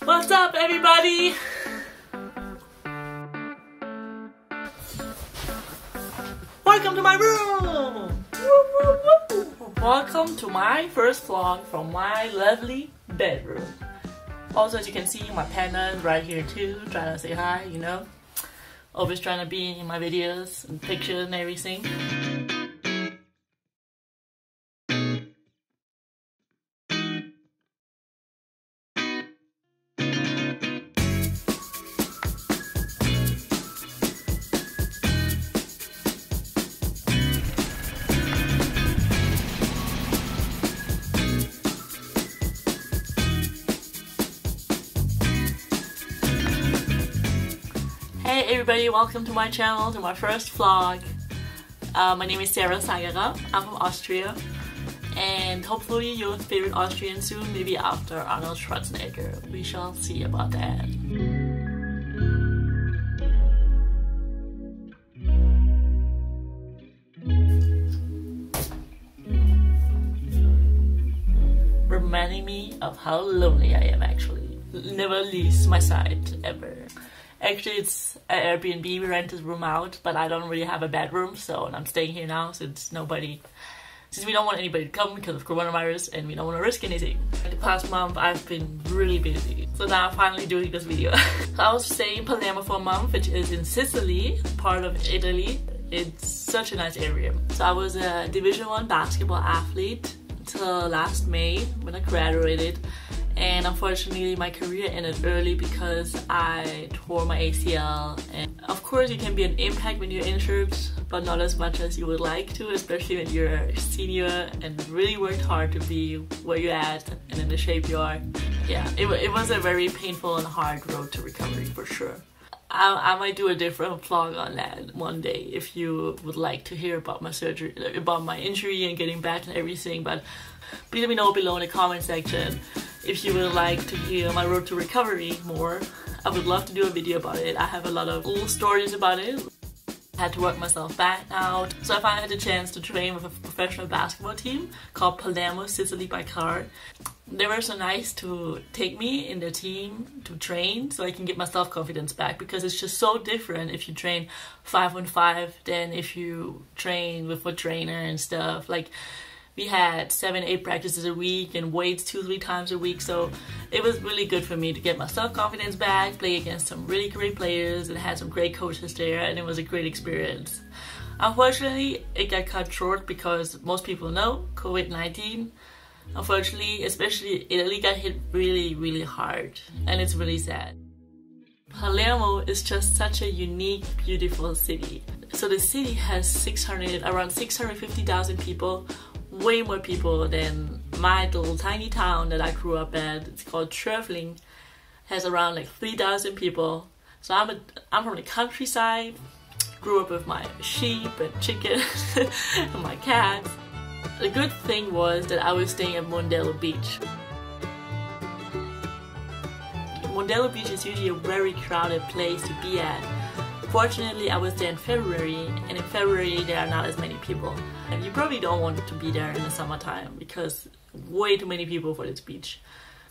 What's up, everybody? Welcome to my room! Welcome to my first vlog from my lovely bedroom. Also, as you can see, my partner's right here too, trying to say hi, you know. Always trying to be in my videos and pictures and everything. Hey everybody, welcome to my channel, to my first vlog. My name is Sagerer. I'm from Austria, and hopefully your favorite Austrian soon, maybe after Arnold Schwarzenegger. We shall see about that. Reminding me of how lonely I am actually. Never leaves my side, ever. Actually, it's an Airbnb. We rent this room out, but I don't really have a bedroom, so I'm staying here now since we don't want anybody to come because of coronavirus and we don't want to risk anything. The past month I've been really busy, so now I'm finally doing this video. I was staying in Palermo for a month, which is in Sicily, part of Italy. It's such a nice area. So I was a Division 1 basketball athlete until last May when I graduated. And unfortunately my career ended early because I tore my ACL. And of course you can be an impact when you're injured, but not as much as you would like to, especially when you're a senior and really worked hard to be where you're at and in the shape you are. Yeah, it was a very painful and hard road to recovery for sure. I might do a different vlog on that one day if you would like to hear about my surgery, about my injury and getting back and everything, but please let me know below in the comment section if you would like to hear my road to recovery more. I would love to do a video about it. I have a lot of cool stories about it. I had to work myself back out. So if I had the chance to train with a professional basketball team called Palermo, Sicily by car, they were so nice to take me in their team to train so I can get my self-confidence back, because it's just so different if you train 5-on-5 than if you train with a trainer and stuff. Like, we had 7-8 practices a week and weights 2-3 times a week, so it was really good for me to get my self-confidence back, play against some really great players and had some great coaches there, and it was a great experience. Unfortunately, it got cut short because most people know COVID-19. Unfortunately, especially Italy got hit really hard, and it's really sad. Palermo is just such a unique, beautiful city. So the city has around 650,000 people, way more people than my little tiny town that I grew up at. It's called Trevling, has around like 3,000 people. So I'm from the countryside, grew up with my sheep and chicken and my cats. The good thing was that I was staying at Mondello Beach. Mondello Beach is usually a very crowded place to be at. Fortunately, I was there in February, and in February there are not as many people. And you probably don't want to be there in the summertime because way too many people for this beach.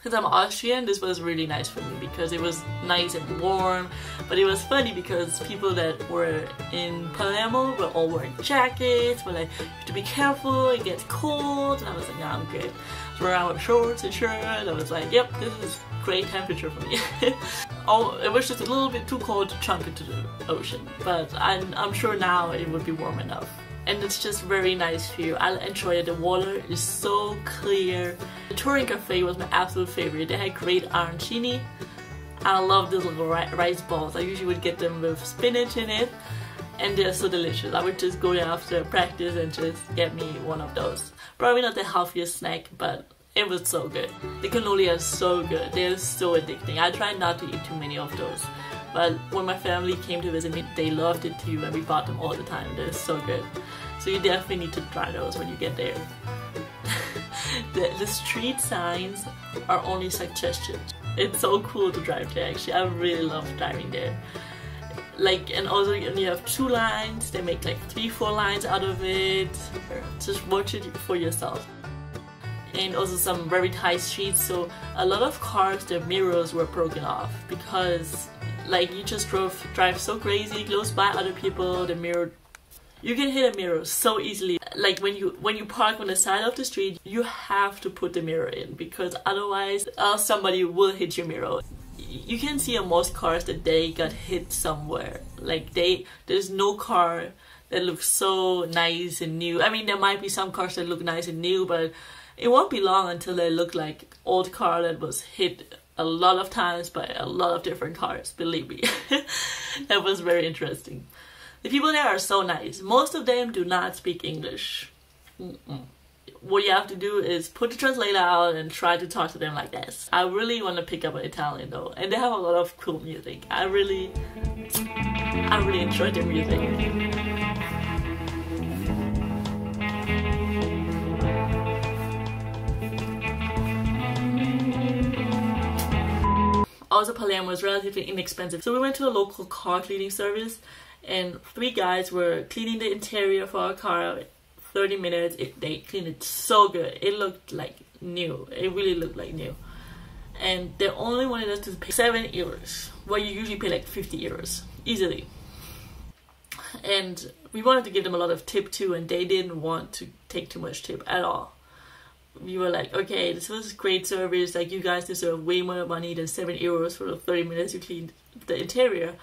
Since I'm Austrian, this was really nice for me because it was nice and warm. But it was funny because people that were in Palermo were all wearing jackets, were like, you have to be careful, it gets cold. And I was like, nah, I'm good. So around with shorts and shirt, I was like, yep, this is great temperature for me. Oh, it was just a little bit too cold to jump into the ocean, but I'm sure now it would be warm enough. And it's just very nice view. I enjoy it. The water is so clear. The touring cafe was my absolute favorite. They had great arancini. I love these little rice balls. I usually would get them with spinach in it, and they're so delicious. I would just go there after practice and just get me one of those. Probably not the healthiest snack, but it was so good. The cannoli are so good. They're so addicting. I tried not to eat too many of those, but when my family came to visit me, they loved it too, and we bought them all the time. They're so good. So you definitely need to try those when you get there. The street signs are only suggestions. It's so cool to drive there actually. I really love driving there. Like, and also when you have 2 lines, they make like 3-4 lines out of it. Just watch it for yourself. and also some very tight streets, so a lot of cars, their mirrors were broken off because like you just drive so crazy close by other people, the mirror, you can hit a mirror so easily. Like when you park on the side of the street, you have to put the mirror in because otherwise somebody will hit your mirror. You can see on most cars that they got hit somewhere. Like there's no car that looks so nice and new. I mean, there might be some cars that look nice and new, but it won't be long until they look like old car that was hit a lot of times by a lot of different cars, believe me. That was very interesting. The people there are so nice. Most of them do not speak English. What you have to do is put the translator out and try to talk to them like this. I really want to pick up an Italian though, and they have a lot of cool music. I really enjoy their music. Also, Palermo is relatively inexpensive, so we went to a local car cleaning service, and 3 guys were cleaning the interior for our car. 30 minutes. They cleaned it so good. It looked like new. It really looked like new. And they only wanted us to pay 7 euros, where you usually pay like 50 euros easily. And we wanted to give them a lot of tip too, and they didn't want to take too much tip at all. We were like, okay, this was great service, like you guys deserve way more money than 7 euros for the 30 minutes you cleaned the interior.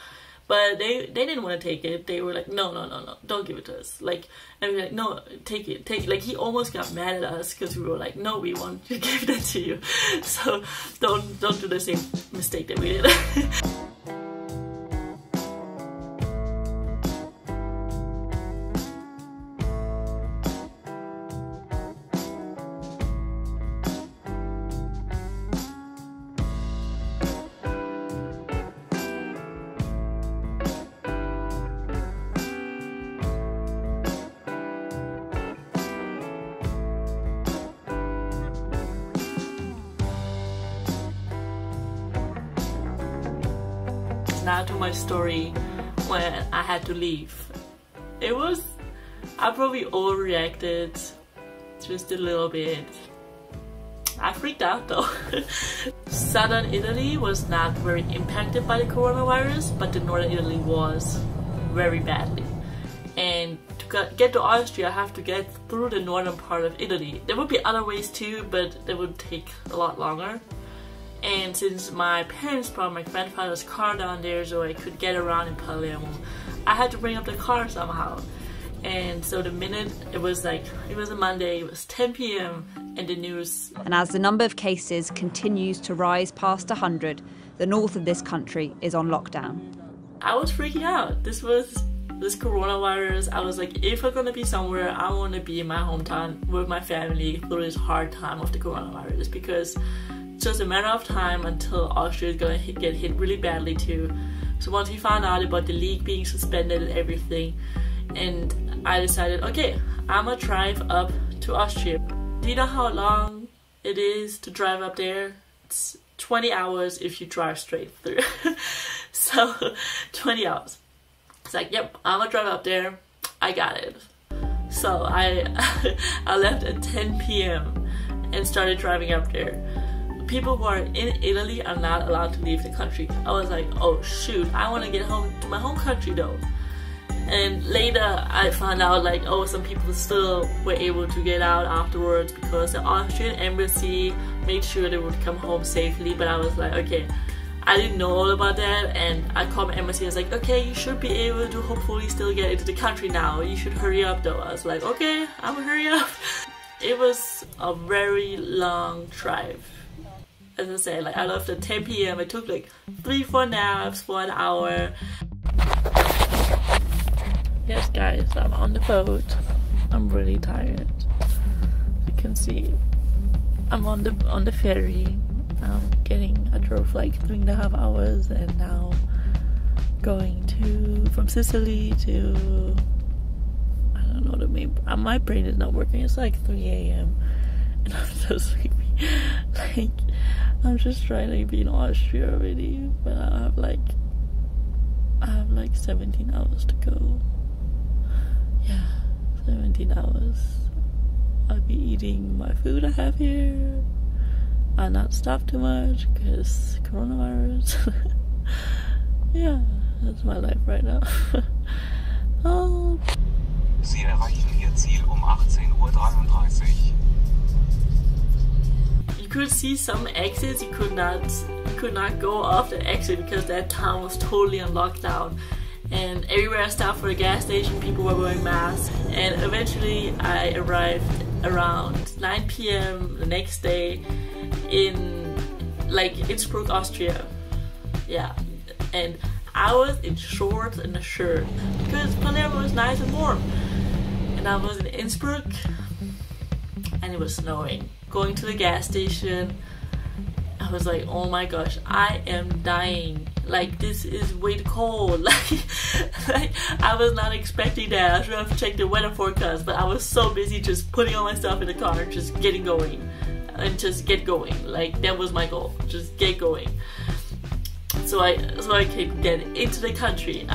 But they didn't want to take it. They were like, no, don't give it to us. Like, and we were like, no, take it. Like, he almost got mad at us because we were like, no, we want to give that to you. So don't do the same mistake that we did. Now to my story when I had to leave. I probably overreacted just a little bit. I freaked out though. Southern Italy was not very impacted by the coronavirus, but the northern Italy was very badly. And to get to Austria, I have to get through the northern part of Italy. There would be other ways too, but they would take a lot longer. And since my parents brought my grandfather's car down there so I could get around in Palermo, I had to bring up the car somehow. And so the minute it was a Monday, it was 10 p.m. and the news. And as the number of cases continues to rise past 100, the north of this country is on lockdown. I was freaking out. This coronavirus. I was like, if I'm gonna be somewhere, I want to be in my hometown with my family through this hard time of the coronavirus, because it's just a matter of time until Austria is gonna get hit really badly too. So once we found out about the league being suspended and everything, and I decided, okay, I'm gonna drive up to Austria. Do you know how long it is to drive up there? It's 20 hours if you drive straight through. So 20 hours. It's like, yep, I'm gonna drive up there. I got it. So I left at 10 p.m. and started driving up there. People who are in Italy are not allowed to leave the country. I was like, oh shoot, I want to get home to my home country though. And later I found out like, oh, some people still were able to get out afterwards because the Austrian embassy made sure they would come home safely. But I was like, okay, I didn't know all about that, and I called my embassy. I was like, okay, you should be able to hopefully still get into the country now. You should hurry up though. I was like, okay, I'm gonna hurry up. It was a very long drive. As I said, like I left at 10 p.m. It took like 3-4 naps for an hour. Yes guys, I'm on the boat. I'm really tired. You can see I'm on the ferry. I drove like 3.5 hours, and now going from Sicily to, I don't know the main, my brain is not working. It's like 3 a.m. and I'm so sleepy. Like, I'm just trying to be in Austria already, but I have like 17 hours to go. Yeah, 17 hours. I'll be eating my food I have here. I'll not stop too much because coronavirus. Yeah, that's my life right now. Oh. Sie erreichen Ihr Ziel 18:33 Uhr. You could see some exits. You could not go off the exit because that town was totally on lockdown. And everywhere I stopped for a gas station, people were wearing masks. And eventually I arrived around 9 p.m. the next day in Innsbruck, Austria. Yeah, and I was in shorts and a shirt because Palermo was nice and warm. And I was in Innsbruck and it was snowing. Going to the gas station, I was like, oh my gosh, I am dying. Like, this is way too cold. Like I was not expecting that. I should have checked the weather forecast, but I was so busy just putting all my stuff in the car and just getting going. And just get going. Like, that was my goal. Just get going. So I could get into the country.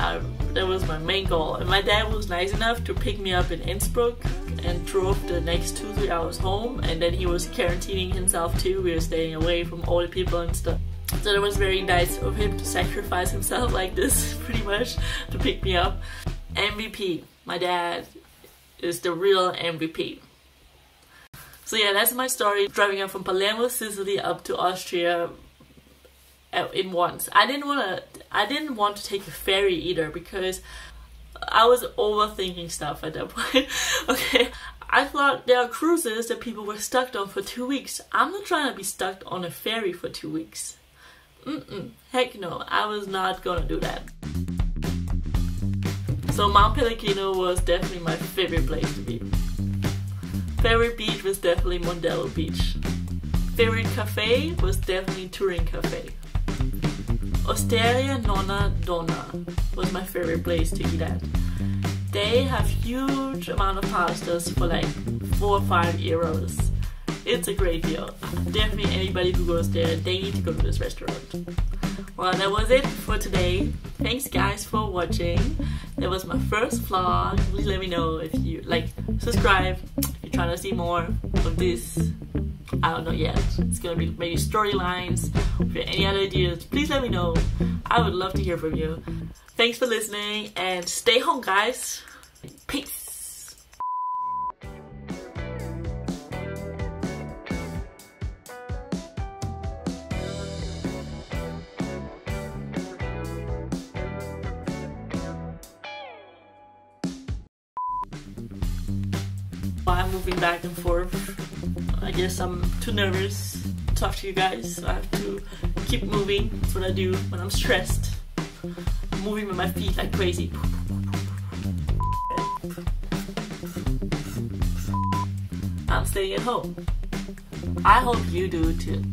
That was my main goal. And my dad was nice enough to pick me up in Innsbruck and drove the next 2-3 hours home. And then he was quarantining himself too. We were staying away from all the people and stuff. So it was very nice of him to sacrifice himself like this, pretty much, to pick me up. MVP. My dad is the real MVP. So yeah, that's my story. Driving up from Palermo, Sicily up to Austria in once. I didn't want to take a ferry either because I was overthinking stuff at that point. Okay, I thought there are cruises that people were stuck on for 2 weeks. I'm not trying to be stuck on a ferry for 2 weeks. Heck no, I was not gonna do that. So Mount Pellegrino was definitely my favorite place to be. Favorite beach was definitely Mondello Beach. Favorite cafe was definitely Turin Cafe. Osteria Nonna Donna was my favorite place to eat at. They have huge amount of pastas for like 4 or 5 euros. It's a great deal. Definitely anybody who goes there, they need to go to this restaurant. Well, that was it for today. Thanks guys for watching. That was my first vlog. Please let me know if you subscribe if you're trying to see more of this. I don't know yet. It's gonna be maybe storylines. If you have any other ideas, please let me know. I would love to hear from you. Thanks for listening and stay home guys. Peace. I'm moving back and forth. I guess I'm too nervous to talk to you guys, so I have to keep moving. That's what I do when I'm stressed. I'm moving with my feet like crazy. I'm staying at home. I hope you do too.